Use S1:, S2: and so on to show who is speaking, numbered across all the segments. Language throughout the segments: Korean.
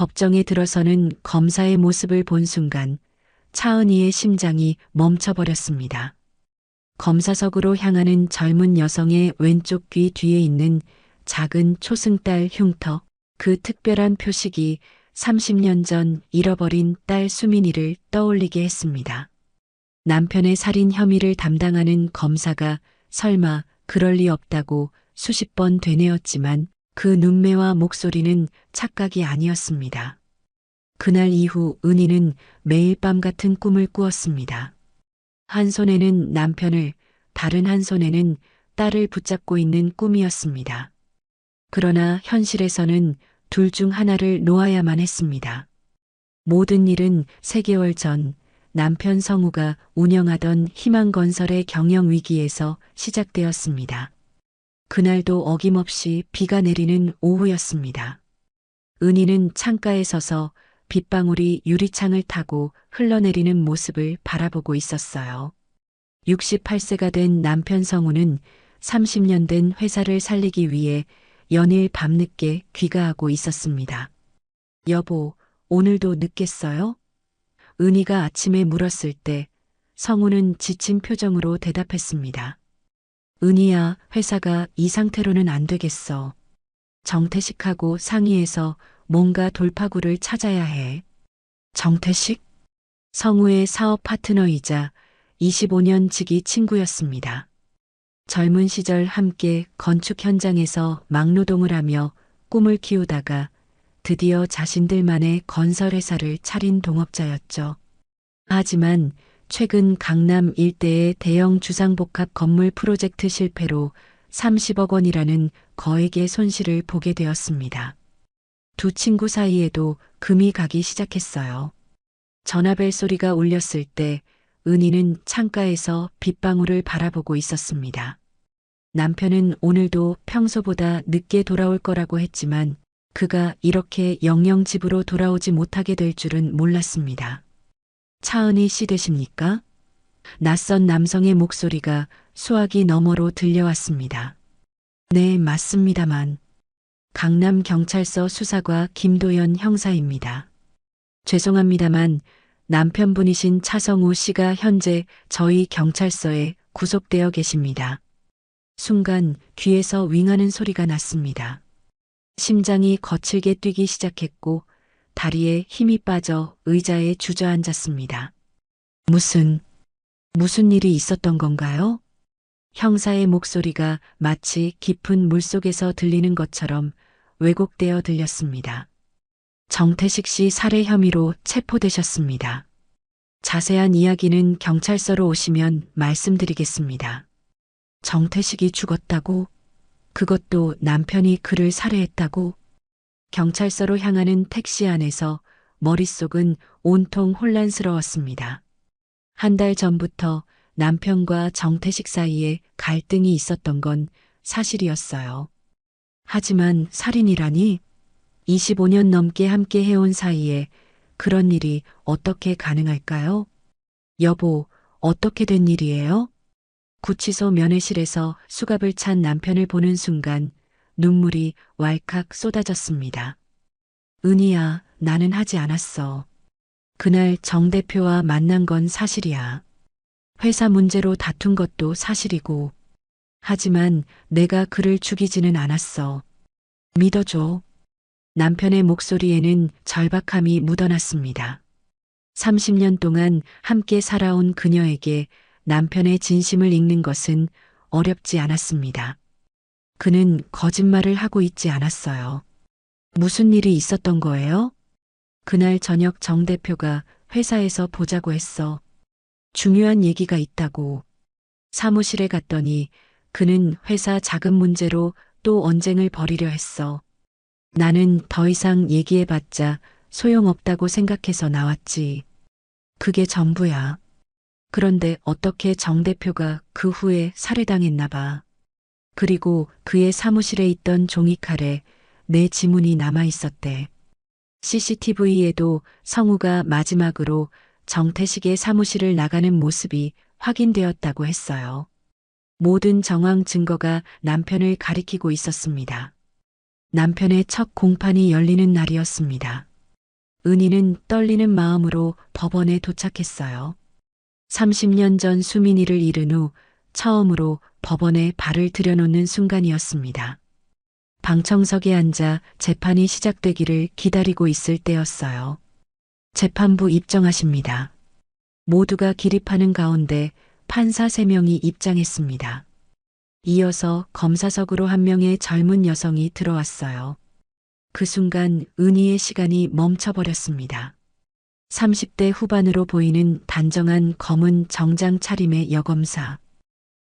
S1: 법정에 들어서는 검사의 모습을 본 순간 차은희의 심장이 멈춰버렸습니다. 검사석으로 향하는 젊은 여성의 왼쪽 귀 뒤에 있는 작은 초승달 흉터, 그 특별한 표식이 30년 전 잃어버린 딸 수민이를 떠올리게 했습니다. 남편의 살인 혐의를 담당하는 검사가 설마 그럴 리 없다고 수십 번 되뇌었지만 그 눈매와 목소리는 착각이 아니었습니다. 그날 이후 은희는 매일 밤 같은 꿈을 꾸었습니다. 한 손에는 남편을, 다른 한 손에는 딸을 붙잡고 있는 꿈이었습니다. 그러나 현실에서는 둘 중 하나를 놓아야만 했습니다. 모든 일은 3개월 전 남편 성우가 운영하던 희망건설의 경영위기에서 시작되었습니다. 그날도 어김없이 비가 내리는 오후였습니다. 은희는 창가에 서서 빗방울이 유리창을 타고 흘러내리는 모습을 바라보고 있었어요. 68세가 된 남편 성우는 30년 된 회사를 살리기 위해 연일 밤늦게 귀가하고 있었습니다. 여보, 오늘도 늦겠어요? 은희가 아침에 물었을 때 성우는 지친 표정으로 대답했습니다. 은희야, 회사가 이 상태로는 안 되겠어. 정태식하고 상의해서 뭔가 돌파구를 찾아야 해. 정태식? 성우의 사업 파트너이자 25년 지기 친구였습니다. 젊은 시절 함께 건축 현장에서 막노동을 하며 꿈을 키우다가 드디어 자신들만의 건설회사를 차린 동업자였죠. 하지만 최근 강남 일대의 대형 주상복합 건물 프로젝트 실패로 30억 원이라는 거액의 손실을 보게 되었습니다. 두 친구 사이에도 금이 가기 시작했어요. 전화벨 소리가 울렸을 때 은희는 창가에서 빗방울을 바라보고 있었습니다. 남편은 오늘도 평소보다 늦게 돌아올 거라고 했지만 그가 이렇게 영영 집으로 돌아오지 못하게 될 줄은 몰랐습니다. 차은희 씨 되십니까? 낯선 남성의 목소리가 수화기 너머로 들려왔습니다. 네, 맞습니다만. 강남경찰서 수사과 김도연 형사입니다. 죄송합니다만 남편분이신 차성우 씨가 현재 저희 경찰서에 구속되어 계십니다. 순간 귀에서 윙하는 소리가 났습니다. 심장이 거칠게 뛰기 시작했고 다리에 힘이 빠져 의자에 주저앉았습니다. 무슨 일이 있었던 건가요? 형사의 목소리가 마치 깊은 물속에서 들리는 것처럼 왜곡되어 들렸습니다. 정태식 씨 살해 혐의로 체포되셨습니다. 자세한 이야기는 경찰서로 오시면 말씀드리겠습니다. 정태식이 죽었다고? 그것도 남편이 그를 살해했다고? 경찰서로 향하는 택시 안에서 머릿속은 온통 혼란스러웠습니다. 한 달 전부터 남편과 정태식 사이에 갈등이 있었던 건 사실이었어요. 하지만 살인이라니? 25년 넘게 함께 해온 사이에 그런 일이 어떻게 가능할까요? 여보, 어떻게 된 일이에요? 구치소 면회실에서 수갑을 찬 남편을 보는 순간 눈물이 왈칵 쏟아졌습니다. 은희야, 나는 하지 않았어. 그날 정 대표와 만난 건 사실이야. 회사 문제로 다툰 것도 사실이고. 하지만 내가 그를 죽이지는 않았어. 믿어줘. 남편의 목소리에는 절박함이 묻어났습니다. 30년 동안 함께 살아온 그녀에게 남편의 진심을 읽는 것은 어렵지 않았습니다. 그는 거짓말을 하고 있지 않았어요. 무슨 일이 있었던 거예요? 그날 저녁 정 대표가 회사에서 보자고 했어. 중요한 얘기가 있다고. 사무실에 갔더니 그는 회사 자금 문제로 또 언쟁을 벌이려 했어. 나는 더 이상 얘기해봤자 소용없다고 생각해서 나왔지. 그게 전부야. 그런데 어떻게 정 대표가 그 후에 살해당했나 봐. 그리고 그의 사무실에 있던 종이칼에 내 지문이 남아 있었대. CCTV에도 성우가 마지막으로 정태식의 사무실을 나가는 모습이 확인되었다고 했어요. 모든 정황 증거가 남편을 가리키고 있었습니다. 남편의 첫 공판이 열리는 날이었습니다. 은희는 떨리는 마음으로 법원에 도착했어요. 30년 전 수민이를 잃은 후 처음으로 법원에 발을 들여놓는 순간이었습니다. 방청석에 앉아 재판이 시작되기를 기다리고 있을 때였어요. 재판부 입정하십니다. 모두가 기립하는 가운데 판사 3명이 입장했습니다. 이어서 검사석으로 한 명의 젊은 여성이 들어왔어요. 그 순간 은희의 시간이 멈춰버렸습니다. 30대 후반으로 보이는 단정한 검은 정장 차림의 여검사.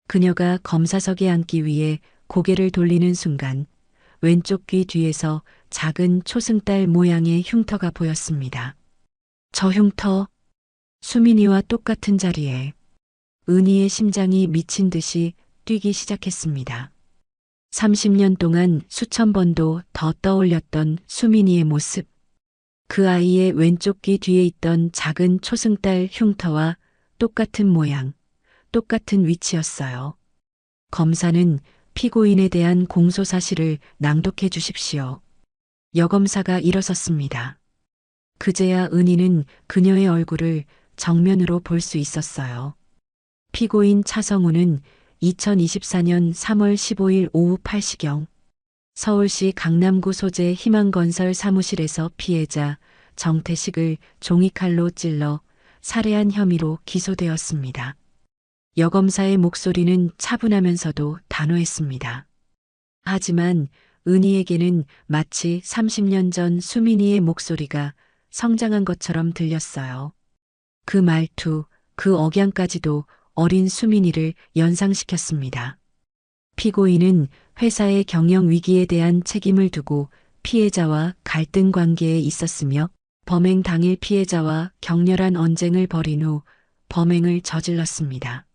S1: 그녀가 검사석에 앉기 위해 고개를 돌리는 순간 왼쪽 귀 뒤에서 작은 초승달 모양의 흉터가 보였습니다. 저 흉터, 수민이와 똑같은 자리에 은희의 심장이 미친 듯이 뛰기 시작했습니다. 30년 동안 수천 번도 더 떠올렸던 수민이의 모습. 그 아이의 왼쪽 귀 뒤에 있던 작은 초승달 흉터와 똑같은 모양, 똑같은 위치였어요. 검사는 피고인에 대한 공소 사실을 낭독해 주십시오. 여검사가 일어섰습니다. 그제야 은희는 그녀의 얼굴을 정면으로 볼 수 있었어요. 피고인 차성우는 2024년 3월 15일 오후 8시경 서울시 강남구 소재 희망건설 사무실에서 피해자 정태식을 종이칼로 찔러 살해한 혐의로 기소되었습니다. 여검사의 목소리는 차분하면서도 단호했습니다. 하지만 은희에게는 마치 30년 전 수민이의 목소리가 성장한 것처럼 들렸어요. 그 말투, 그 억양까지도 어린 수민이를 연상시켰습니다. 피고인은 회사의 경영 위기에 대한 책임을 두고 피해자와 갈등 관계에 있었으며 범행 당일 피해자와 격렬한 언쟁을 벌인 후 범행을 저질렀습니다.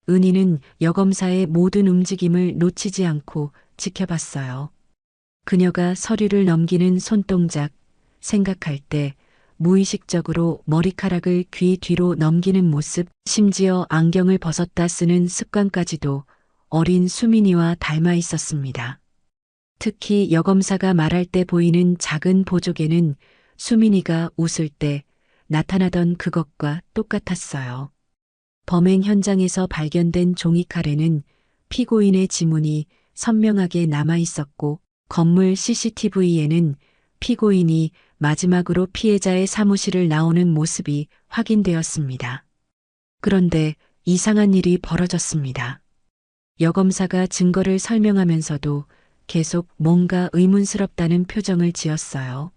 S1: 은희는 여검사의 모든 움직임을 놓치지 않고 지켜봤어요. 그녀가 서류를 넘기는 손동작, 생각할 때 무의식적으로 머리카락을 귀 뒤로 넘기는 모습, 심지어 안경을 벗었다 쓰는 습관까지도 어린 수민이와 닮아 있었습니다. 특히 여검사가 말할 때 보이는 작은 보조개는 수민이가 웃을 때 나타나던 그것과 똑같았어요. 범행 현장에서 발견된 종이칼에는 피고인의 지문이 선명하게 남아 있었고 건물 CCTV에는 피고인이 마지막으로 피해자의 사무실을 나오는 모습이 확인되었습니다. 그런데 이상한 일이 벌어졌습니다. 여검사가 증거를 설명하면서도 계속 뭔가 의문스럽다는 표정을 지었어요.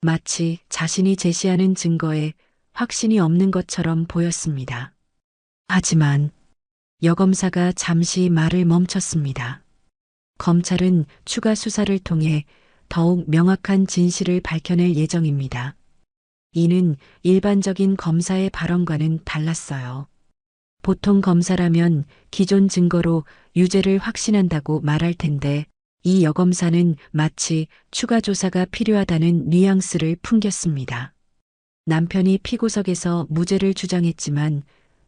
S1: 마치 자신이 제시하는 증거에 확신이 없는 것처럼 보였습니다. 하지만 여검사가 잠시 말을 멈췄습니다. 검찰은 추가 수사를 통해 더욱 명확한 진실을 밝혀낼 예정입니다. 이는 일반적인 검사의 발언과는 달랐어요. 보통 검사라면 기존 증거로 유죄를 확신한다고 말할 텐데 이 여검사는 마치 추가 조사가 필요하다는 뉘앙스를 풍겼습니다. 남편이 피고석에서 무죄를 주장했지만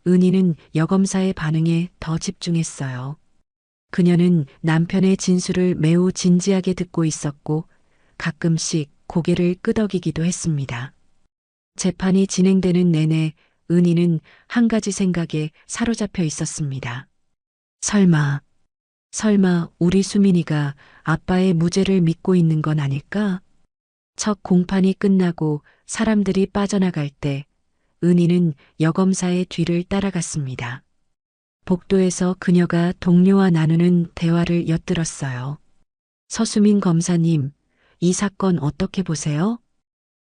S1: 은희는 여검사의 반응에 더 집중했어요. 그녀는 남편의 진술을 매우 진지하게 듣고 있었고 가끔씩 고개를 끄덕이기도 했습니다. 재판이 진행되는 내내 은희는 한 가지 생각에 사로잡혀 있었습니다. 설마 우리 수민이가 아빠의 무죄를 믿고 있는 건 아닐까? 첫 공판이 끝나고 사람들이 빠져나갈 때 은희는 여검사의 뒤를 따라갔습니다. 복도에서 그녀가 동료와 나누는 대화를 엿들었어요. 서수민 검사님, 이 사건 어떻게 보세요?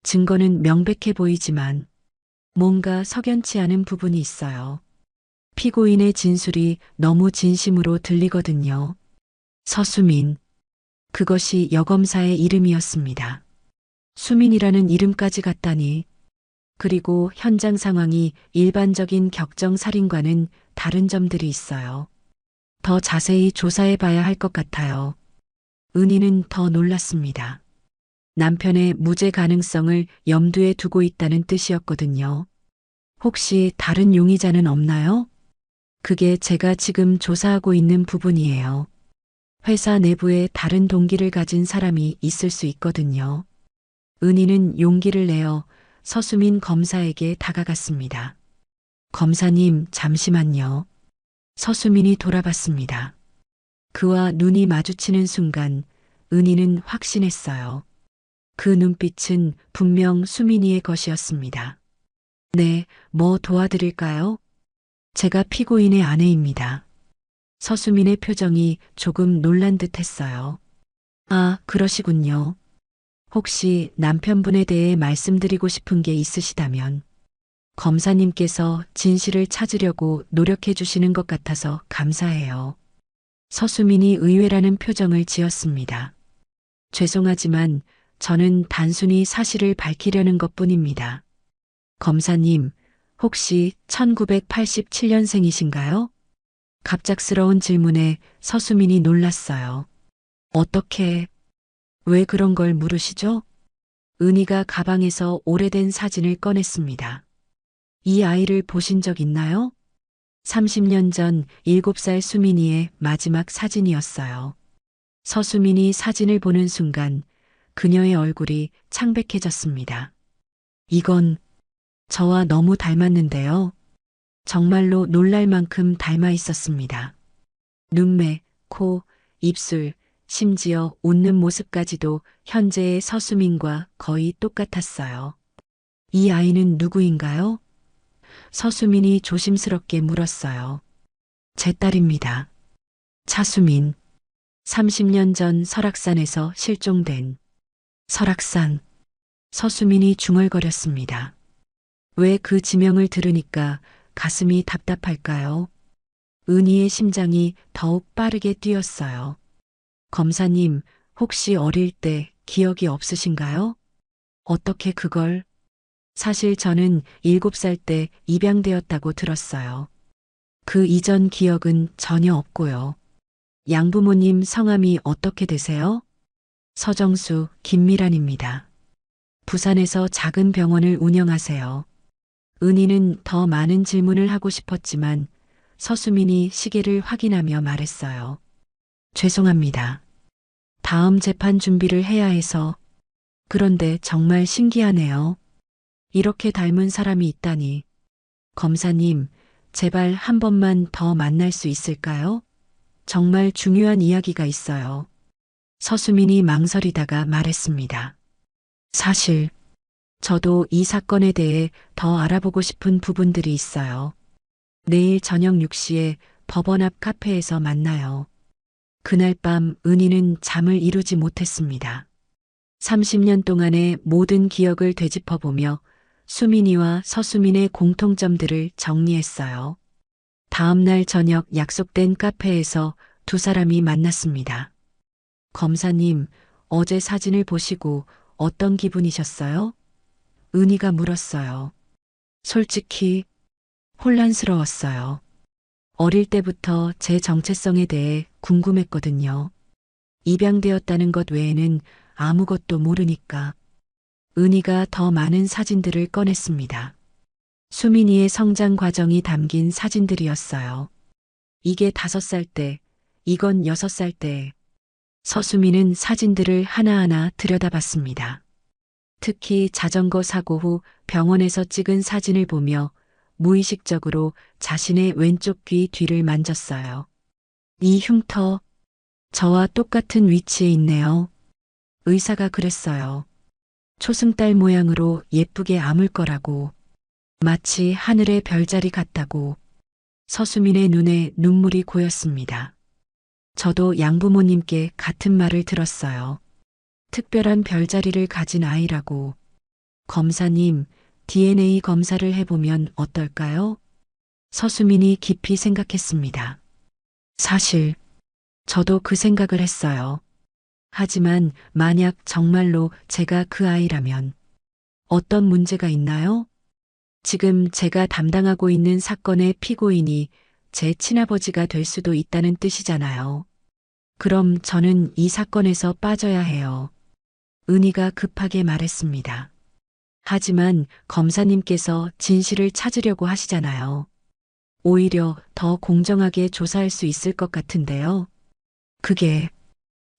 S1: 증거는 명백해 보이지만 뭔가 석연치 않은 부분이 있어요. 피고인의 진술이 너무 진심으로 들리거든요. 서수민. 그것이 여검사의 이름이었습니다. 수민이라는 이름까지 같다니. 그리고 현장 상황이 일반적인 격정살인과는 다른 점들이 있어요. 더 자세히 조사해 봐야 할 것 같아요. 은희는 더 놀랐습니다. 남편의 무죄 가능성을 염두에 두고 있다는 뜻이었거든요. 혹시 다른 용의자는 없나요? 그게 제가 지금 조사하고 있는 부분이에요. 회사 내부에 다른 동기를 가진 사람이 있을 수 있거든요. 은희는 용기를 내어 서수민 검사에게 다가갔습니다. 검사님, 잠시만요. 서수민이 돌아봤습니다. 그와 눈이 마주치는 순간 은희는 확신했어요. 그 눈빛은 분명 수민이의 것이었습니다. 네, 뭐 도와드릴까요? 제가 피고인의 아내입니다. 서수민의 표정이 조금 놀란 듯 했어요. 아, 그러시군요. 혹시 남편분에 대해 말씀드리고 싶은 게 있으시다면 검사님께서 진실을 찾으려고 노력해 주시는 것 같아서 감사해요. 서수민이 의외라는 표정을 지었습니다. 죄송하지만 저는 단순히 사실을 밝히려는 것뿐입니다. 검사님, 혹시 1987년생이신가요? 갑작스러운 질문에 서수민이 놀랐어요. 어떻게, 왜 그런 걸 물으시죠? 은희가 가방에서 오래된 사진을 꺼냈습니다. 이 아이를 보신 적 있나요? 30년 전 7살 수민이의 마지막 사진이었어요. 서수민이 사진을 보는 순간 그녀의 얼굴이 창백해졌습니다. 이건 저와 너무 닮았는데요. 정말로 놀랄 만큼 닮아 있었습니다. 눈매, 코, 입술, 심지어 웃는 모습까지도 현재의 서수민과 거의 똑같았어요. 이 아이는 누구인가요? 서수민이 조심스럽게 물었어요. 제 딸입니다. 차수민. 30년 전 설악산에서 실종된. 설악산. 서수민이 중얼거렸습니다. 왜 그 지명을 들으니까 가슴이 답답할까요? 은희의 심장이 더욱 빠르게 뛰었어요. 검사님, 혹시 어릴 때 기억이 없으신가요? 어떻게 그걸? 사실 저는 7살 때 입양되었다고 들었어요. 그 이전 기억은 전혀 없고요. 양부모님 성함이 어떻게 되세요? 서정수, 김미란입니다. 부산에서 작은 병원을 운영하세요. 은희는 더 많은 질문을 하고 싶었지만 서수민이 시계를 확인하며 말했어요. 죄송합니다. 다음 재판 준비를 해야 해서. 그런데 정말 신기하네요. 이렇게 닮은 사람이 있다니. 검사님, 제발 한 번만 더 만날 수 있을까요? 정말 중요한 이야기가 있어요. 서수민이 망설이다가 말했습니다. 사실, 저도 이 사건에 대해 더 알아보고 싶은 부분들이 있어요. 내일 저녁 6시에 법원 앞 카페에서 만나요. 그날 밤 은희는 잠을 이루지 못했습니다. 30년 동안의 모든 기억을 되짚어보며 수민이와 서수민의 공통점들을 정리했어요. 다음 날 저녁 약속된 카페에서 두 사람이 만났습니다. 검사님, 어제 사진을 보시고 어떤 기분이셨어요? 은희가 물었어요. 솔직히 혼란스러웠어요. 어릴 때부터 제 정체성에 대해 궁금했거든요. 입양되었다는 것 외에는 아무것도 모르니까. 은희가 더 많은 사진들을 꺼냈습니다. 수민이의 성장 과정이 담긴 사진들이었어요. 이게 5살 때, 이건 6살 때. 서수민은 사진들을 하나하나 들여다봤습니다. 특히 자전거 사고 후 병원에서 찍은 사진을 보며 무의식적으로 자신의 왼쪽 귀 뒤를 만졌어요. 이 흉터, 저와 똑같은 위치에 있네요. 의사가 그랬어요. 초승달 모양으로 예쁘게 아물 거라고. 마치 하늘의 별자리 같다고. 서수민의 눈에 눈물이 고였습니다. 저도 양부모님께 같은 말을 들었어요. 특별한 별자리를 가진 아이라고. 검사님, DNA 검사를 해보면 어떨까요? 서수민이 깊이 생각했습니다. 사실, 저도 그 생각을 했어요. 하지만 만약 정말로 제가 그 아이라면 어떤 문제가 있나요? 지금 제가 담당하고 있는 사건의 피고인이 제 친아버지가 될 수도 있다는 뜻이잖아요. 그럼 저는 이 사건에서 빠져야 해요. 은희가 급하게 말했습니다. 하지만 검사님께서 진실을 찾으려고 하시잖아요. 오히려 더 공정하게 조사할 수 있을 것 같은데요. 그게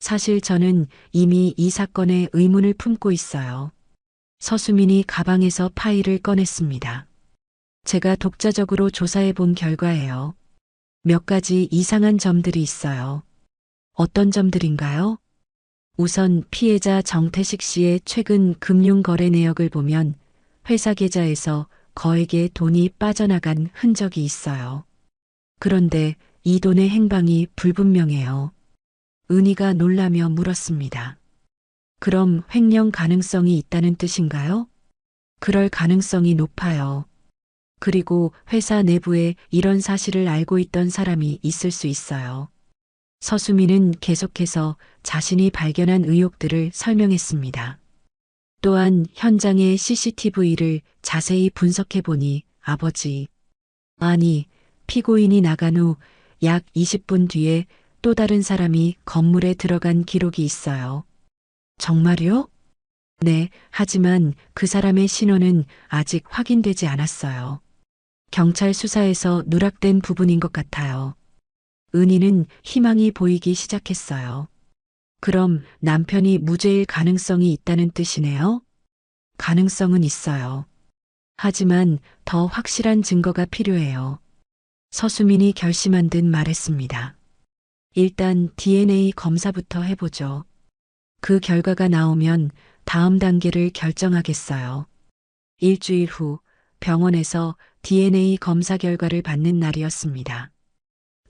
S1: 사실 저는 이미 이 사건에 의문을 품고 있어요. 서수민이 가방에서 파일을 꺼냈습니다. 제가 독자적으로 조사해 본 결과예요. 몇 가지 이상한 점들이 있어요. 어떤 점들인가요? 우선 피해자 정태식 씨의 최근 금융거래 내역을 보면 회사 계좌에서 거액의 돈이 빠져나간 흔적이 있어요. 그런데 이 돈의 행방이 불분명해요. 은희가 놀라며 물었습니다. 그럼 횡령 가능성이 있다는 뜻인가요? 그럴 가능성이 높아요. 그리고 회사 내부에 이런 사실을 알고 있던 사람이 있을 수 있어요. 서수민은 계속해서 자신이 발견한 의혹들을 설명했습니다. 또한 현장의 CCTV를 자세히 분석해 보니 피고인이 나간 후 약 20분 뒤에 또 다른 사람이 건물에 들어간 기록이 있어요. 정말요? 네, 하지만 그 사람의 신원은 아직 확인되지 않았어요. 경찰 수사에서 누락된 부분인 것 같아요. 은희는 희망이 보이기 시작했어요. 그럼 남편이 무죄일 가능성이 있다는 뜻이네요? 가능성은 있어요. 하지만 더 확실한 증거가 필요해요. 서수민이 결심한 듯 말했습니다. 일단 DNA 검사부터 해보죠. 그 결과가 나오면 다음 단계를 결정하겠어요. 일주일 후 병원에서 DNA 검사 결과를 받는 날이었습니다.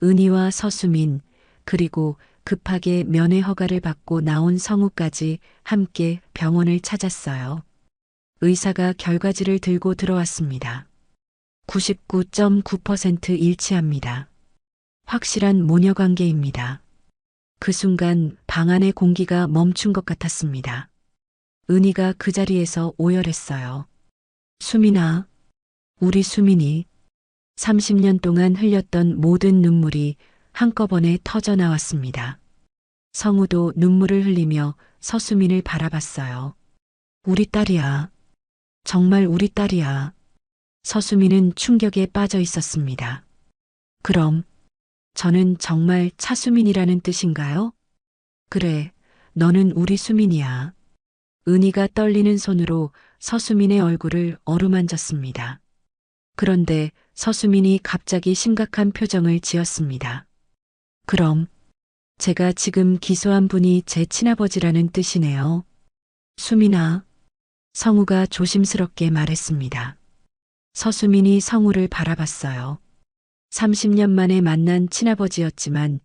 S1: 은희와 서수민, 그리고 급하게 면회 허가를 받고 나온 성우까지 함께 병원을 찾았어요. 의사가 결과지를 들고 들어왔습니다. 99.9% 일치합니다. 확실한 모녀관계입니다. 그 순간 방 안의 공기가 멈춘 것 같았습니다. 은희가 그 자리에서 오열했어요. 수민아, 우리 수민이 30년 동안 흘렸던 모든 눈물이 한꺼번에 터져 나왔습니다. 성우도 눈물을 흘리며 서수민을 바라봤어요. 우리 딸이야. 정말 우리 딸이야. 서수민은 충격에 빠져 있었습니다. 그럼 저는 정말 차수민이라는 뜻인가요? 그래, 너는 우리 수민이야. 은희가 떨리는 손으로 서수민의 얼굴을 어루만졌습니다. 그런데 서수민이 갑자기 심각한 표정을 지었습니다. 그럼 제가 지금 기소한 분이 제 친아버지라는 뜻이네요. 수민아, 성우가 조심스럽게 말했습니다. 서수민이 성우를 바라봤어요. 30년 만에 만난 친아버지였지만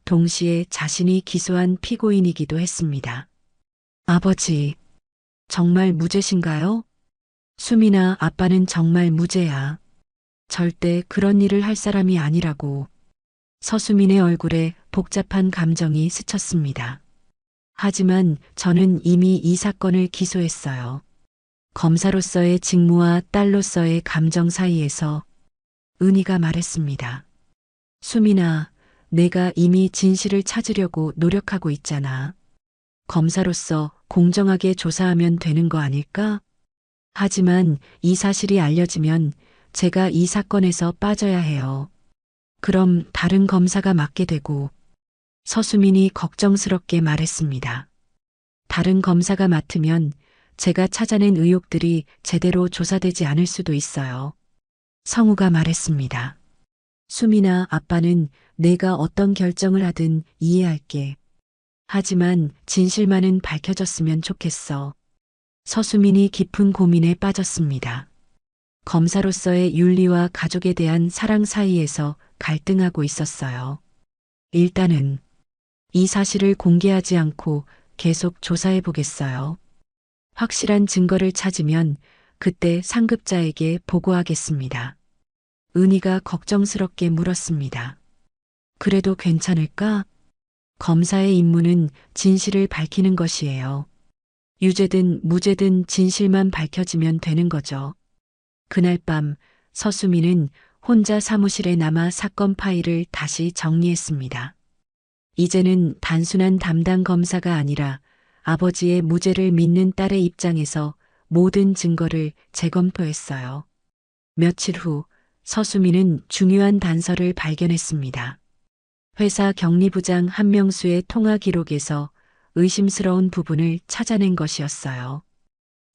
S1: 동시에 자신이 기소한 피고인이기도 했습니다. 아버지, 정말 무죄신가요? 수민아, 아빠는 정말 무죄야. 절대 그런 일을 할 사람이 아니라고. 서수민의 얼굴에 복잡한 감정이 스쳤습니다. 하지만 저는 이미 이 사건을 기소했어요. 검사로서의 직무와 딸로서의 감정 사이에서 은희가 말했습니다. 수민아, 내가 이미 진실을 찾으려고 노력하고 있잖아. 검사로서 공정하게 조사하면 되는 거 아닐까? 하지만 이 사실이 알려지면 제가 이 사건에서 빠져야 해요. 그럼 다른 검사가 맡게 되고, 서수민이 걱정스럽게 말했습니다. 다른 검사가 맡으면 제가 찾아낸 의혹들이 제대로 조사되지 않을 수도 있어요. 성우가 말했습니다. 수민아, 아빠는 내가 어떤 결정을 하든 이해할게. 하지만 진실만은 밝혀졌으면 좋겠어. 서수민이 깊은 고민에 빠졌습니다. 검사로서의 윤리와 가족에 대한 사랑 사이에서 갈등하고 있었어요. 일단은 이 사실을 공개하지 않고 계속 조사해 보겠어요. 확실한 증거를 찾으면 그때 상급자에게 보고하겠습니다. 은희가 걱정스럽게 물었습니다. 그래도 괜찮을까? 검사의 임무는 진실을 밝히는 것이에요. 유죄든 무죄든 진실만 밝혀지면 되는 거죠. 그날 밤 서수민은 혼자 사무실에 남아 사건 파일을 다시 정리했습니다. 이제는 단순한 담당 검사가 아니라 아버지의 무죄를 믿는 딸의 입장에서 모든 증거를 재검토했어요. 며칠 후 서수민은 중요한 단서를 발견했습니다. 회사 격리부장 한명수의 통화 기록에서 의심스러운 부분을 찾아낸 것이었어요.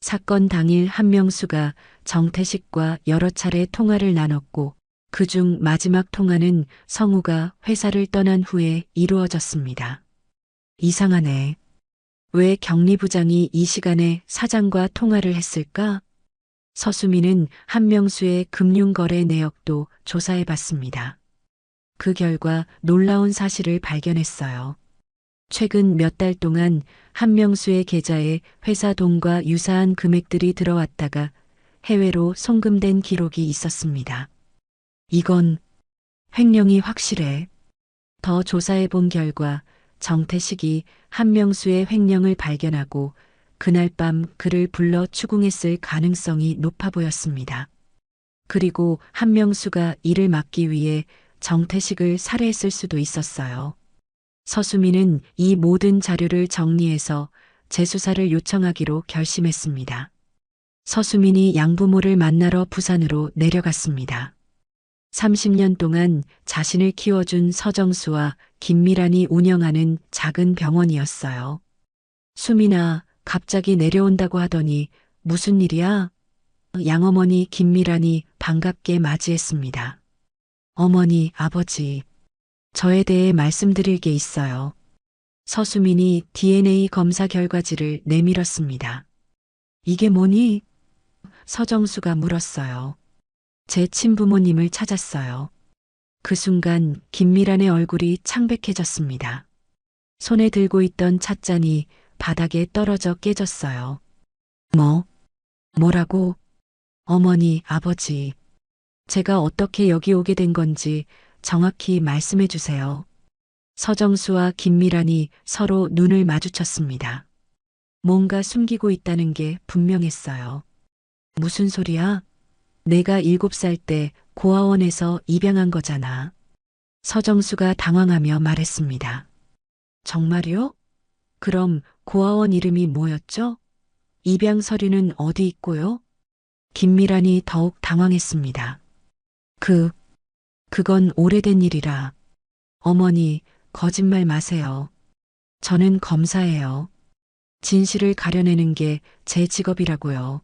S1: 사건 당일 한명수가 정태식과 여러 차례 통화를 나눴고 그중 마지막 통화는 성우가 회사를 떠난 후에 이루어졌습니다. 이상하네. 왜 경리부장이 이 시간에 사장과 통화를 했을까? 서수민은 한명수의 금융거래 내역도 조사해 봤습니다. 그 결과 놀라운 사실을 발견했어요. 최근 몇 달 동안 한명수의 계좌에 회사 돈과 유사한 금액들이 들어왔다가 해외로 송금된 기록이 있었습니다. 이건 횡령이 확실해. 더 조사해 본 결과 정태식이 한명수의 횡령을 발견하고 그날 밤 그를 불러 추궁했을 가능성이 높아 보였습니다. 그리고 한명수가 이를 막기 위해 정태식을 살해했을 수도 있었어요. 서수민은 이 모든 자료를 정리해서 재수사를 요청하기로 결심했습니다. 서수민이 양부모를 만나러 부산으로 내려갔습니다. 30년 동안 자신을 키워준 서정수와 김미란이 운영하는 작은 병원이었어요. 수민아, 갑자기 내려온다고 하더니 무슨 일이야? 양어머니 김미란이 반갑게 맞이했습니다. 어머니, 아버지, 저에 대해 말씀드릴 게 있어요. 서수민이 DNA 검사 결과지를 내밀었습니다. 이게 뭐니? 서정수가 물었어요. 제 친부모님을 찾았어요. 그 순간 김미란의 얼굴이 창백해졌습니다. 손에 들고 있던 찻잔이 바닥에 떨어져 깨졌어요. 뭐라고? 어머니, 아버지, 제가 어떻게 여기 오게 된 건지 정확히 말씀해 주세요. 서정수와 김미란이 서로 눈을 마주쳤습니다. 뭔가 숨기고 있다는 게 분명했어요. 무슨 소리야? 내가 7살 때 고아원에서 입양한 거잖아. 서정수가 당황하며 말했습니다. 정말요? 그럼 고아원 이름이 뭐였죠? 입양 서류는 어디 있고요? 김미란이 더욱 당황했습니다. 그건 오래된 일이라. 어머니, 거짓말 마세요. 저는 검사예요. 진실을 가려내는 게 제 직업이라고요.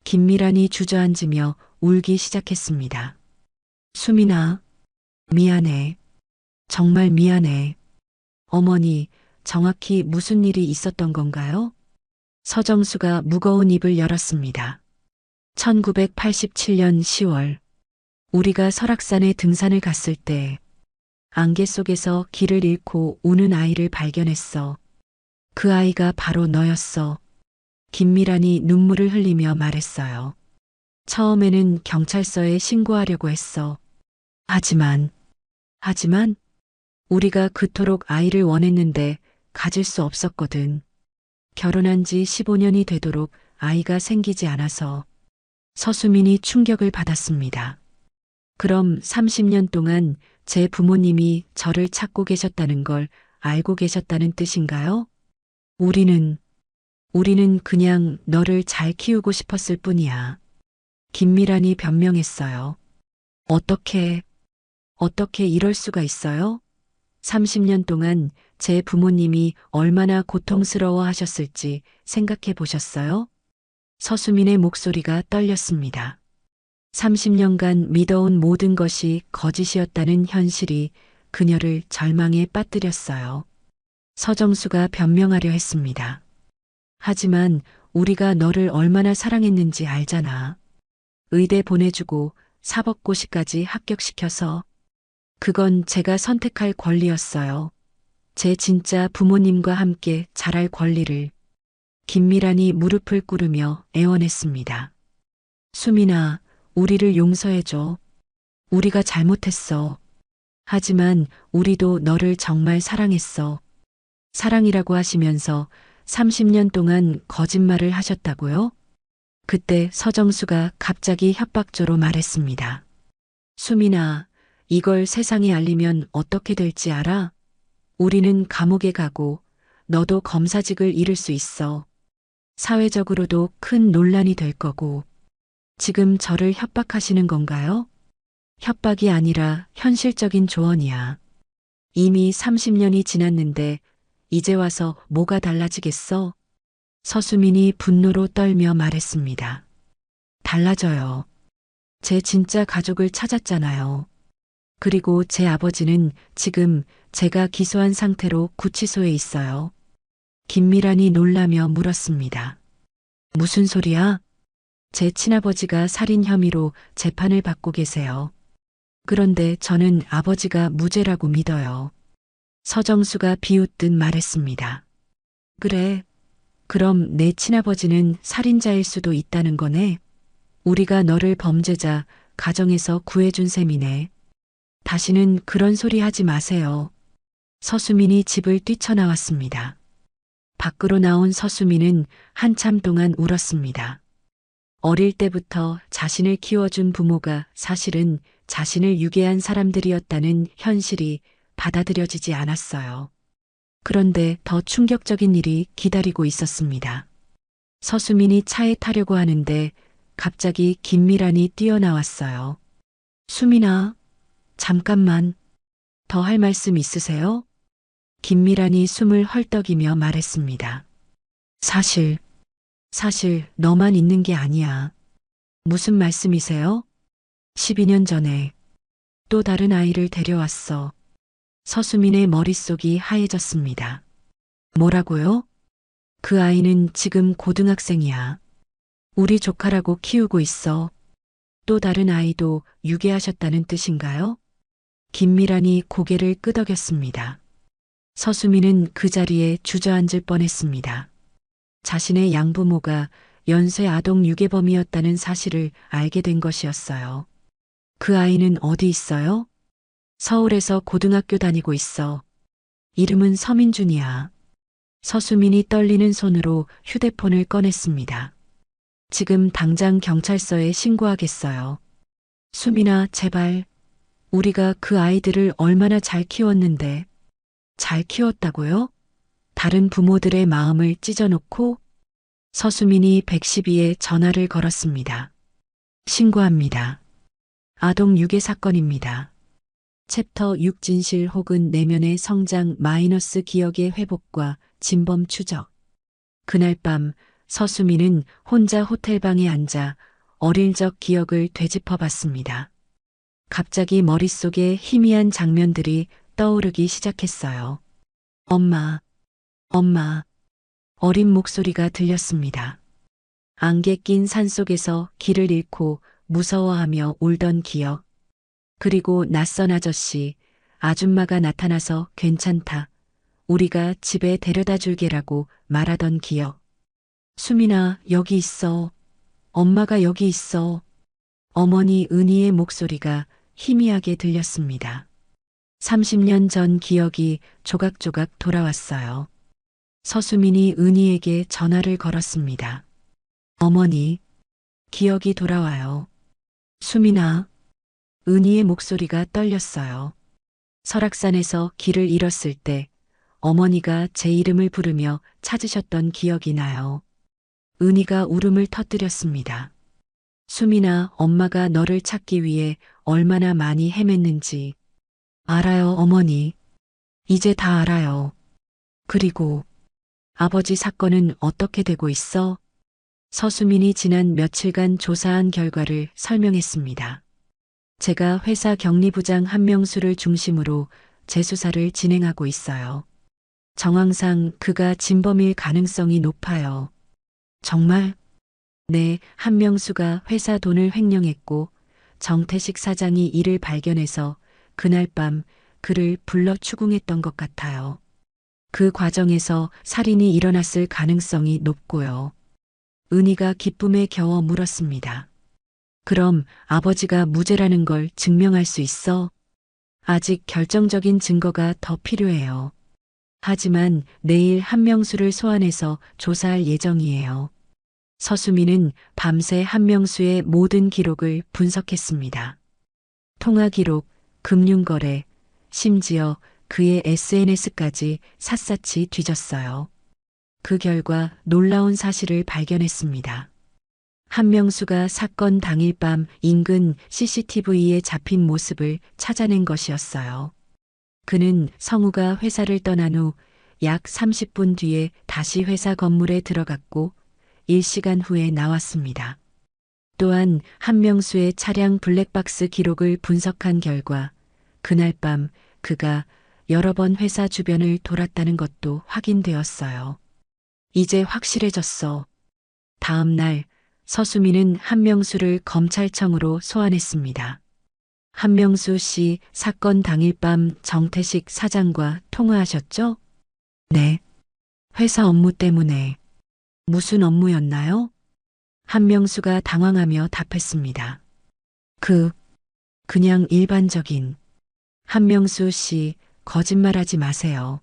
S1: 김미란이 주저앉으며 울기 시작했습니다. 수민아, 미안해. 정말 미안해. 어머니, 정확히 무슨 일이 있었던 건가요? 서정수가 무거운 입을 열었습니다. 1987년 10월, 우리가 설악산에 등산을 갔을 때 안개 속에서 길을 잃고 우는 아이를 발견했어. 그 아이가 바로 너였어. 김미란이 눈물을 흘리며 말했어요. 처음에는 경찰서에 신고하려고 했어. 하지만 우리가 그토록 아이를 원했는데 가질 수 없었거든. 결혼한 지 15년이 되도록 아이가 생기지 않아서. 서수민이 충격을 받았습니다. 그럼 30년 동안 제 부모님이 저를 찾고 계셨다는 걸 알고 계셨다는 뜻인가요? 우리는 그냥 너를 잘 키우고 싶었을 뿐이야. 김미란이 변명했어요. 어떻게 이럴 수가 있어요? 30년 동안 제 부모님이 얼마나 고통스러워 하셨을지 생각해 보셨어요? 서수민의 목소리가 떨렸습니다. 30년간 믿어온 모든 것이 거짓이었다는 현실이 그녀를 절망에 빠뜨렸어요. 서정수가 변명하려 했습니다. 하지만 우리가 너를 얼마나 사랑했는지 알잖아. 의대 보내주고 사법고시까지 합격시켜서. 그건 제가 선택할 권리였어요. 제 진짜 부모님과 함께 자랄 권리를. 김미란이 무릎을 꿇으며 애원했습니다. 수민아, 우리를 용서해줘. 우리가 잘못했어. 하지만 우리도 너를 정말 사랑했어. 사랑이라고 하시면서 30년 동안 거짓말을 하셨다고요? 그때 서정수가 갑자기 협박조로 말했습니다. 수민아, 이걸 세상에 알리면 어떻게 될지 알아? 우리는 감옥에 가고 너도 검사직을 잃을 수 있어. 사회적으로도 큰 논란이 될 거고. 지금 저를 협박하시는 건가요? 협박이 아니라 현실적인 조언이야. 이미 30년이 지났는데 이제 와서 뭐가 달라지겠어? 서수민이 분노로 떨며 말했습니다. 달라져요. 제 진짜 가족을 찾았잖아요. 그리고 제 아버지는 지금 제가 기소한 상태로 구치소에 있어요. 김미란이 놀라며 물었습니다. 무슨 소리야? 제 친아버지가 살인 혐의로 재판을 받고 계세요. 그런데 저는 아버지가 무죄라고 믿어요. 서정수가 비웃듯 말했습니다. 그래. 그럼 내 친아버지는 살인자일 수도 있다는 거네. 우리가 너를 범죄자 가정에서 구해준 셈이네. 다시는 그런 소리 하지 마세요. 서수민이 집을 뛰쳐나왔습니다. 밖으로 나온 서수민은 한참 동안 울었습니다. 어릴 때부터 자신을 키워준 부모가 사실은 자신을 유괴한 사람들이었다는 현실이 받아들여지지 않았어요. 그런데 더 충격적인 일이 기다리고 있었습니다. 서수민이 차에 타려고 하는데 갑자기 김미란이 뛰어나왔어요. 수민아, 잠깐만. 더 할 말씀 있으세요? 김미란이 숨을 헐떡이며 말했습니다. 사실 너만 있는 게 아니야. 무슨 말씀이세요? 12년 전에 또 다른 아이를 데려왔어. 서수민의 머릿속이 하얘졌습니다. 뭐라고요? 그 아이는 지금 고등학생이야. 우리 조카라고 키우고 있어. 또 다른 아이도 유괴하셨다는 뜻인가요? 김미란이 고개를 끄덕였습니다. 서수민은 그 자리에 주저앉을 뻔했습니다. 자신의 양부모가 연쇄 아동 유괴범이었다는 사실을 알게 된 것이었어요. 그 아이는 어디 있어요? 서울에서 고등학교 다니고 있어. 이름은 서민준이야. 서수민이 떨리는 손으로 휴대폰을 꺼냈습니다. 지금 당장 경찰서에 신고하겠어요. 수민아, 제발. 우리가 그 아이들을 얼마나 잘 키웠는데. 잘 키웠다고요? 다른 부모들의 마음을 찢어놓고? 서수민이 112에 전화를 걸었습니다. 신고합니다. 아동 유괴 사건입니다. 챕터 6 진실 혹은 내면의 성장 마이너스 기억의 회복과 진범 추적. 그날 밤 서수민은 혼자 호텔방에 앉아 어릴 적 기억을 되짚어 봤습니다. 갑자기 머릿속에 희미한 장면들이 떠오르기 시작했어요. 엄마, 엄마. 어린 목소리가 들렸습니다. 안개 낀 산속에서 길을 잃고 무서워하며 울던 기억. 그리고 낯선 아저씨, 아줌마가 나타나서 괜찮다. 우리가 집에 데려다 줄게라고 말하던 기억. 수민아, 여기 있어. 엄마가 여기 있어. 어머니 은희의 목소리가 희미하게 들렸습니다. 30년 전 기억이 조각조각 돌아왔어요. 서수민이 은희에게 전화를 걸었습니다. 어머니, 기억이 돌아와요. 수민아. 은희의 목소리가 떨렸어요. 설악산에서 길을 잃었을 때 어머니가 제 이름을 부르며 찾으셨던 기억이 나요. 은희가 울음을 터뜨렸습니다. 수민아, 엄마가 너를 찾기 위해 얼마나 많이 헤맸는지. 알아요, 어머니. 이제 다 알아요. 그리고 아버지 사건은 어떻게 되고 있어? 서수민이 지난 며칠간 조사한 결과를 설명했습니다. 제가 회사 격리부장 한명수를 중심으로 재수사를 진행하고 있어요. 정황상 그가 진범일 가능성이 높아요. 정말? 네, 한명수가 회사 돈을 횡령했고 정태식 사장이 이를 발견해서 그날 밤 그를 불러 추궁했던 것 같아요. 그 과정에서 살인이 일어났을 가능성이 높고요. 은희가 기쁨에 겨워 물었습니다. 그럼 아버지가 무죄라는 걸 증명할 수 있어? 아직 결정적인 증거가 더 필요해요. 하지만 내일 한명수를 소환해서 조사할 예정이에요. 서수민은 밤새 한명수의 모든 기록을 분석했습니다. 통화 기록, 금융거래, 심지어 그의 SNS까지 샅샅이 뒤졌어요. 그 결과 놀라운 사실을 발견했습니다. 한명수가 사건 당일 밤 인근 CCTV에 잡힌 모습을 찾아낸 것이었어요. 그는 성우가 회사를 떠난 후 약 30분 뒤에 다시 회사 건물에 들어갔고 1시간 후에 나왔습니다. 또한 한명수의 차량 블랙박스 기록을 분석한 결과 그날 밤 그가 여러 번 회사 주변을 돌았다는 것도 확인되었어요. 이제 확실해졌어. 다음 날 서수민은 한명수를 검찰청으로 소환했습니다. 한명수 씨 사건 당일 밤 정태식 사장과 통화하셨죠? 네. 회사 업무 때문에. 무슨 업무였나요? 한명수가 당황하며 답했습니다. 그냥 일반적인. 한명수 씨, 거짓말하지 마세요.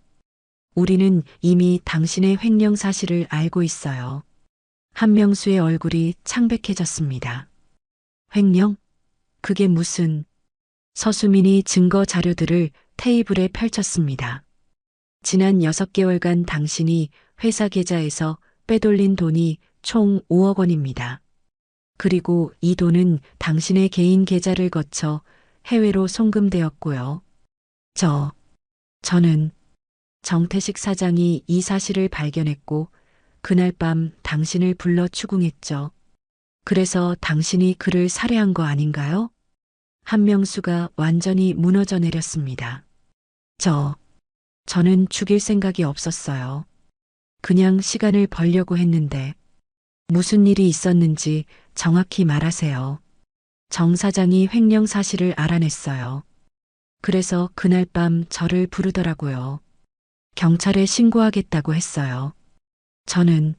S1: 우리는 이미 당신의 횡령 사실을 알고 있어요. 한명수의 얼굴이 창백해졌습니다. 횡령? 그게 무슨... 서수민이 증거 자료들을 테이블에 펼쳤습니다. 지난 6개월간 당신이 회사 계좌에서 빼돌린 돈이 총 5억 원입니다. 그리고 이 돈은 당신의 개인 계좌를 거쳐 해외로 송금되었고요. 저는 정태식 사장이 이 사실을 발견했고 그날 밤 당신을 불러 추궁했죠. 그래서 당신이 그를 살해한 거 아닌가요? 한명수가 완전히 무너져 내렸습니다. 저는 죽일 생각이 없었어요. 그냥 시간을 벌려고 했는데 무슨 일이 있었는지 정확히 말하세요. 정 사장이 횡령 사실을 알아냈어요. 그래서 그날 밤 저를 부르더라고요. 경찰에 신고하겠다고 했어요. 저는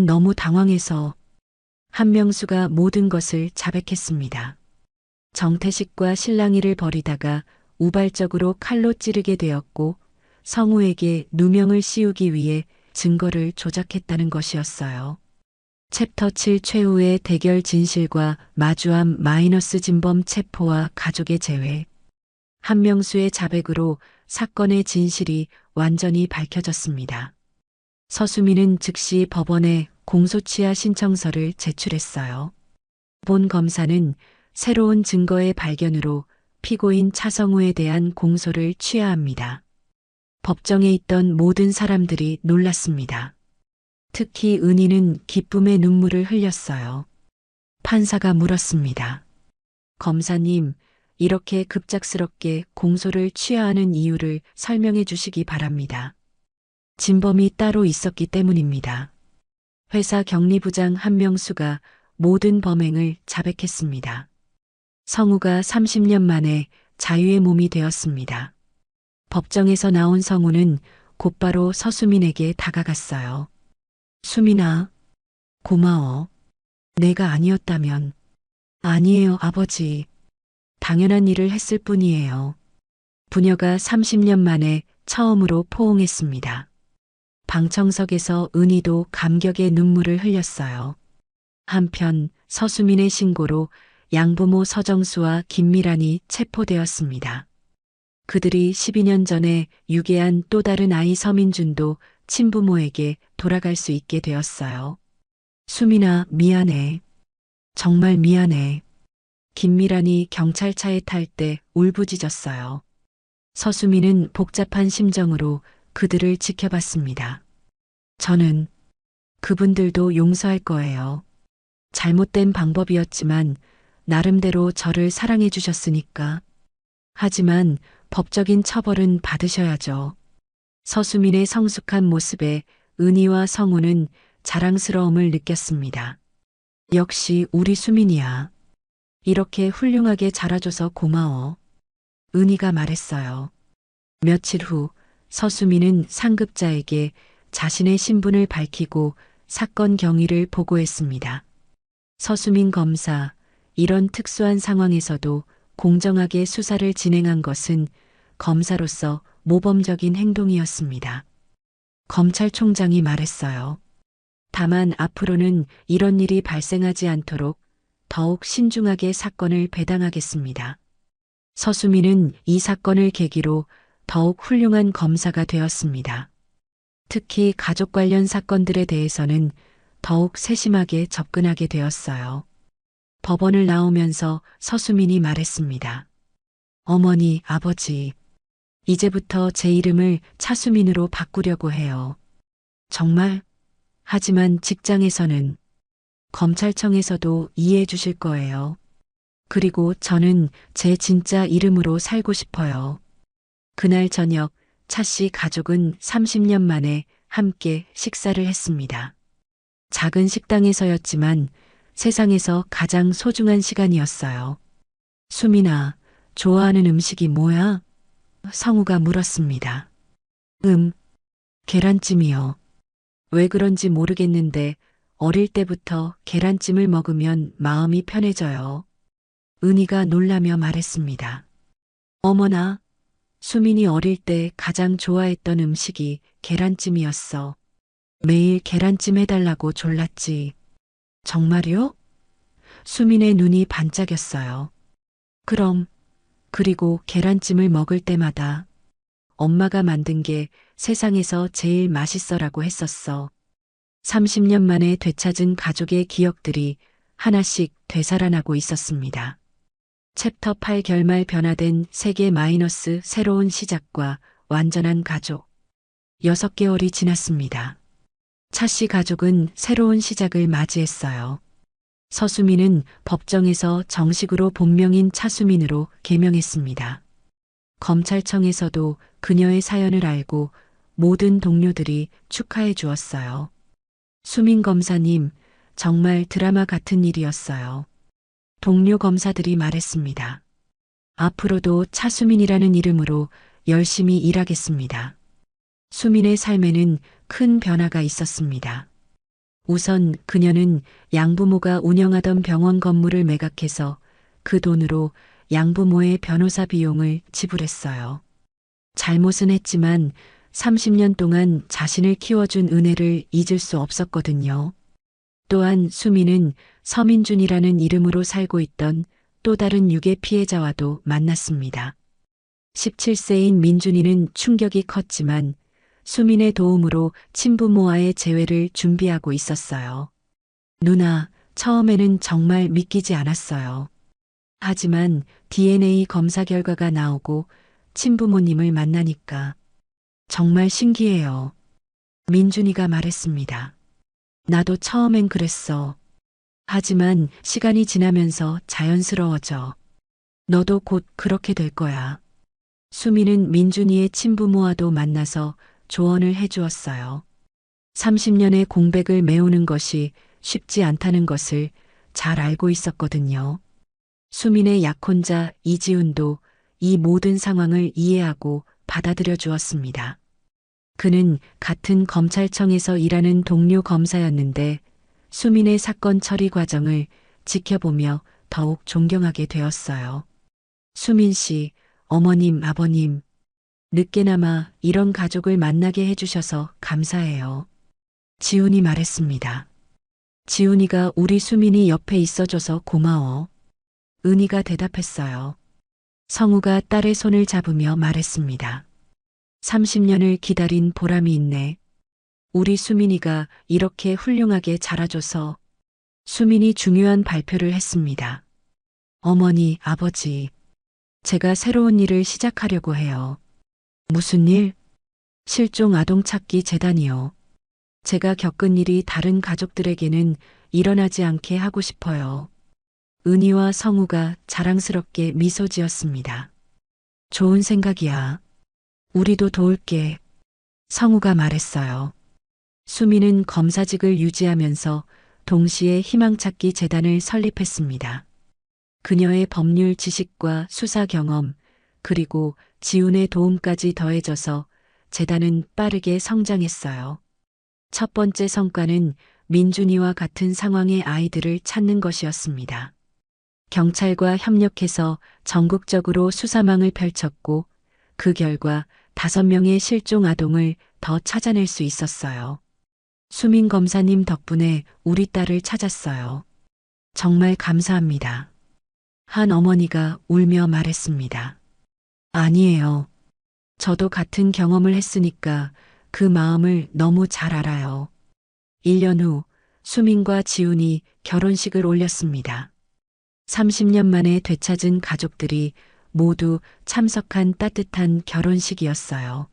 S1: 너무 당황해서 한명수가 모든 것을 자백했습니다. 정태식과 실랑이를 벌이다가 우발적으로 칼로 찌르게 되었고 성우에게 누명을 씌우기 위해 증거를 조작했다는 것이었어요. 챕터 7 최후의 대결 진실과 마주함 마이너스 진범 체포와 가족의 재회. 한명수의 자백으로 사건의 진실이 완전히 밝혀졌습니다. 서수민은 즉시 법원에 공소취하 신청서를 제출했어요. 본 검사는 새로운 증거의 발견으로 피고인 차성우에 대한 공소를 취하합니다. 법정에 있던 모든 사람들이 놀랐습니다. 특히 은희는 기쁨의 눈물을 흘렸어요. 판사가 물었습니다. 검사님, 이렇게 급작스럽게 공소를 취하하는 이유를 설명해 주시기 바랍니다. 진범이 따로 있었기 때문입니다. 회사 격리부장 한명수가 모든 범행을 자백했습니다. 성우가 30년 만에 자유의 몸이 되었습니다. 법정에서 나온 성우는 곧바로 서수민에게 다가갔어요. 수민아, 고마워. 내가 아니었다면. 아니에요, 아버지. 당연한 일을 했을 뿐이에요. 부녀가 30년 만에 처음으로 포옹했습니다. 방청석에서 은희도 감격의 눈물을 흘렸어요. 한편 서수민의 신고로 양부모 서정수와 김미란이 체포되었습니다. 그들이 12년 전에 유괴한 또 다른 아이 서민준도 친부모에게 돌아갈 수 있게 되었어요. 수민아, 미안해. 정말 미안해. 김미란이 경찰차에 탈 때 울부짖었어요. 서수민은 복잡한 심정으로 그들을 지켜봤습니다. 저는 그분들도 용서할 거예요. 잘못된 방법이었지만 나름대로 저를 사랑해 주셨으니까. 하지만 법적인 처벌은 받으셔야죠. 서수민의 성숙한 모습에 은희와 성우는 자랑스러움을 느꼈습니다. 역시 우리 수민이야. 이렇게 훌륭하게 자라줘서 고마워. 은희가 말했어요. 며칠 후 서수민은 상급자에게 자신의 신분을 밝히고 사건 경위를 보고했습니다. 서수민 검사, 이런 특수한 상황에서도 공정하게 수사를 진행한 것은 검사로서 모범적인 행동이었습니다. 검찰총장이 말했어요. 다만 앞으로는 이런 일이 발생하지 않도록 더욱 신중하게 사건을 배당하겠습니다. 서수민은 이 사건을 계기로 더욱 훌륭한 검사가 되었습니다. 특히 가족 관련 사건들에 대해서는 더욱 세심하게 접근하게 되었어요. 법원을 나오면서 서수민이 말했습니다. 어머니, 아버지, 이제부터 제 이름을 차수민으로 바꾸려고 해요. 정말? 하지만 직장에서는, 검찰청에서도 이해해 주실 거예요. 그리고 저는 제 진짜 이름으로 살고 싶어요. 그날 저녁 차 씨 가족은 30년 만에 함께 식사를 했습니다. 작은 식당에서였지만 세상에서 가장 소중한 시간이었어요. 수민아, 좋아하는 음식이 뭐야? 성우가 물었습니다. 계란찜이요. 왜 그런지 모르겠는데 어릴 때부터 계란찜을 먹으면 마음이 편해져요. 은희가 놀라며 말했습니다. 어머나, 수민이 어릴 때 가장 좋아했던 음식이 계란찜이었어. 매일 계란찜 해달라고 졸랐지. 정말요? 수민의 눈이 반짝였어요. 그럼, 그리고 계란찜을 먹을 때마다 엄마가 만든 게 세상에서 제일 맛있어라고 했었어. 30년 만에 되찾은 가족의 기억들이 하나씩 되살아나고 있었습니다. 챕터 8 결말 변화된 세계 마이너스 새로운 시작과 완전한 가족. 6개월이 지났습니다. 차 씨 가족은 새로운 시작을 맞이했어요. 서수민은 법정에서 정식으로 본명인 차수민으로 개명했습니다. 검찰청에서도 그녀의 사연을 알고 모든 동료들이 축하해 주었어요. 수민 검사님, 정말 드라마 같은 일이었어요. 동료 검사들이 말했습니다. 앞으로도 차수민이라는 이름으로 열심히 일하겠습니다. 수민의 삶에는 큰 변화가 있었습니다. 우선 그녀는 양부모가 운영하던 병원 건물을 매각해서 그 돈으로 양부모의 변호사 비용을 지불했어요. 잘못은 했지만 30년 동안 자신을 키워준 은혜를 잊을 수 없었거든요. 또한 수민은 서민준이라는 이름으로 살고 있던 또 다른 유괴 피해자와도 만났습니다. 17세인 민준이는 충격이 컸지만 수민의 도움으로 친부모와의 재회를 준비하고 있었어요. 누나, 처음에는 정말 믿기지 않았어요. 하지만 DNA 검사 결과가 나오고 친부모님을 만나니까 정말 신기해요. 민준이가 말했습니다. 나도 처음엔 그랬어. 하지만 시간이 지나면서 자연스러워져. 너도 곧 그렇게 될 거야. 수민은 민준이의 친부모와도 만나서 조언을 해주었어요. 30년의 공백을 메우는 것이 쉽지 않다는 것을 잘 알고 있었거든요. 수민의 약혼자 이지훈도 이 모든 상황을 이해하고 받아들여 주었습니다. 그는 같은 검찰청에서 일하는 동료 검사였는데 수민의 사건 처리 과정을 지켜보며 더욱 존경하게 되었어요. 수민 씨, 어머님, 아버님, 늦게나마 이런 가족을 만나게 해주셔서 감사해요. 지훈이 말했습니다. 지훈이가 우리 수민이 옆에 있어줘서 고마워. 은희가 대답했어요. 성우가 딸의 손을 잡으며 말했습니다. 30년을 기다린 보람이 있네. 우리 수민이가 이렇게 훌륭하게 자라줘서. 수민이 중요한 발표를 했습니다. 어머니, 아버지, 제가 새로운 일을 시작하려고 해요. 무슨 일? 실종 아동 찾기 재단이요. 제가 겪은 일이 다른 가족들에게는 일어나지 않게 하고 싶어요. 은희와 성우가 자랑스럽게 미소 지었습니다. 좋은 생각이야. 우리도 도울게. 성우가 말했어요. 수민은 검사직을 유지하면서 동시에 희망찾기 재단을 설립했습니다. 그녀의 법률 지식과 수사 경험, 그리고 지훈의 도움까지 더해져서 재단은 빠르게 성장했어요. 첫 번째 성과는 민준이와 같은 상황의 아이들을 찾는 것이었습니다. 경찰과 협력해서 전국적으로 수사망을 펼쳤고 그 결과 5명의 실종 아동을 더 찾아낼 수 있었어요. 수민 검사님 덕분에 우리 딸을 찾았어요. 정말 감사합니다. 한 어머니가 울며 말했습니다. 아니에요. 저도 같은 경험을 했으니까 그 마음을 너무 잘 알아요. 1년 후 수민과 지훈이 결혼식을 올렸습니다. 30년 만에 되찾은 가족들이 모두 참석한 따뜻한 결혼식이었어요.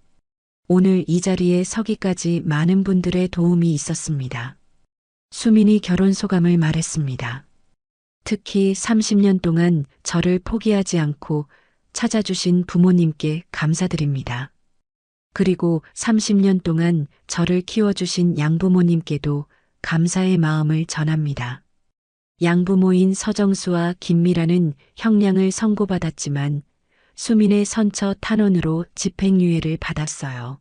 S1: 오늘 이 자리에 서기까지 많은 분들의 도움이 있었습니다. 수민이 결혼 소감을 말했습니다. 특히 30년 동안 저를 포기하지 않고 찾아주신 부모님께 감사드립니다. 그리고 30년 동안 저를 키워주신 양부모님께도 감사의 마음을 전합니다. 양부모인 서정수와 김미라는 형량을 선고받았지만 수민의 선처 탄원으로 집행유예를 받았어요.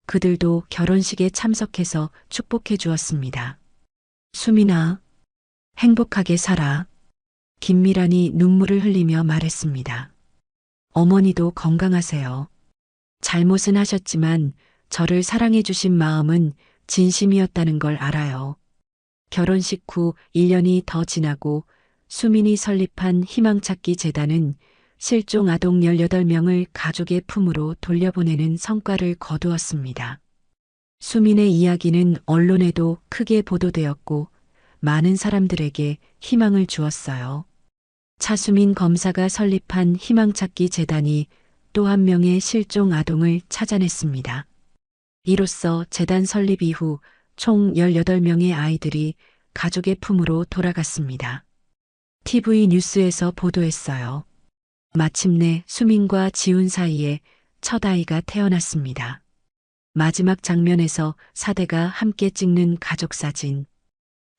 S1: 그들도 결혼식에 참석해서 축복해 주었습니다. 수민아, 행복하게 살아. 김미란이 눈물을 흘리며 말했습니다. 어머니도 건강하세요. 잘못은 하셨지만 저를 사랑해 주신 마음은 진심이었다는 걸 알아요. 결혼식 후 1년이 더 지나고 수민이 설립한 희망찾기 재단은 실종 아동 18명을 가족의 품으로 돌려보내는 성과를 거두었습니다. 수민의 이야기는 언론에도 크게 보도되었고 많은 사람들에게 희망을 주었어요. 차수민 검사가 설립한 희망찾기 재단이 또 한 명의 실종 아동을 찾아냈습니다. 이로써 재단 설립 이후 총 18명의 아이들이 가족의 품으로 돌아갔습니다. TV 뉴스에서 보도했어요. 마침내 수민과 지훈 사이에 첫 아이가 태어났습니다. 마지막 장면에서 사대가 함께 찍는 가족 사진.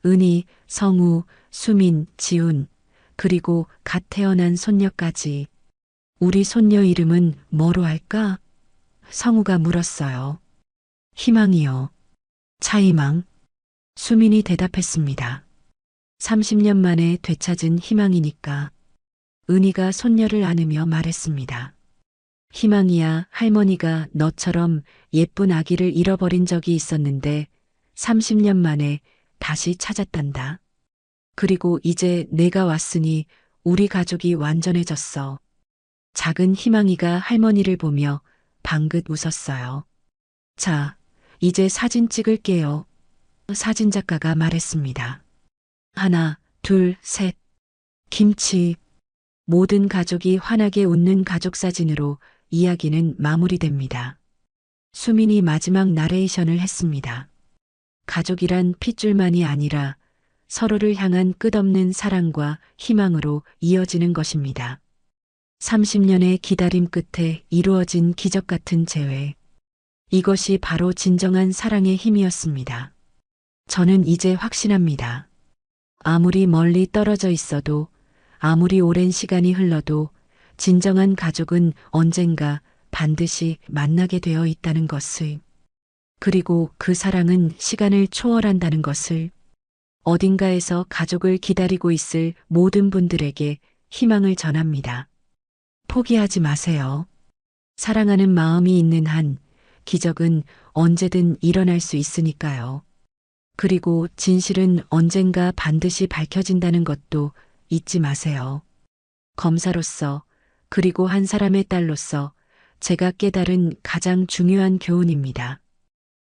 S1: 은희, 성우, 수민, 지훈, 그리고 갓 태어난 손녀까지. 우리 손녀 이름은 뭐로 할까? 성우가 물었어요. 희망이요. 차희망. 수민이 대답했습니다. 30년 만에 되찾은 희망이니까. 은희가 손녀를 안으며 말했습니다. 희망이야, 할머니가 너처럼 예쁜 아기를 잃어버린 적이 있었는데 30년 만에 다시 찾았단다. 그리고 이제 내가 왔으니 우리 가족이 완전해졌어. 작은 희망이가 할머니를 보며 방긋 웃었어요. 자, 이제 사진 찍을게요. 사진작가가 말했습니다. 하나, 둘, 셋. 김치. 모든 가족이 환하게 웃는 가족 사진으로 이야기는 마무리됩니다. 수민이 마지막 나레이션을 했습니다. 가족이란 핏줄만이 아니라 서로를 향한 끝없는 사랑과 희망으로 이어지는 것입니다. 30년의 기다림 끝에 이루어진 기적 같은 재회. 이것이 바로 진정한 사랑의 힘이었습니다. 저는 이제 확신합니다. 아무리 멀리 떨어져 있어도, 아무리 오랜 시간이 흘러도 진정한 가족은 언젠가 반드시 만나게 되어 있다는 것을, 그리고 그 사랑은 시간을 초월한다는 것을, 어딘가에서 가족을 기다리고 있을 모든 분들에게 희망을 전합니다. 포기하지 마세요. 사랑하는 마음이 있는 한 기적은 언제든 일어날 수 있으니까요. 그리고 진실은 언젠가 반드시 밝혀진다는 것도 잊지 마세요. 검사로서, 그리고 한 사람의 딸로서 제가 깨달은 가장 중요한 교훈입니다.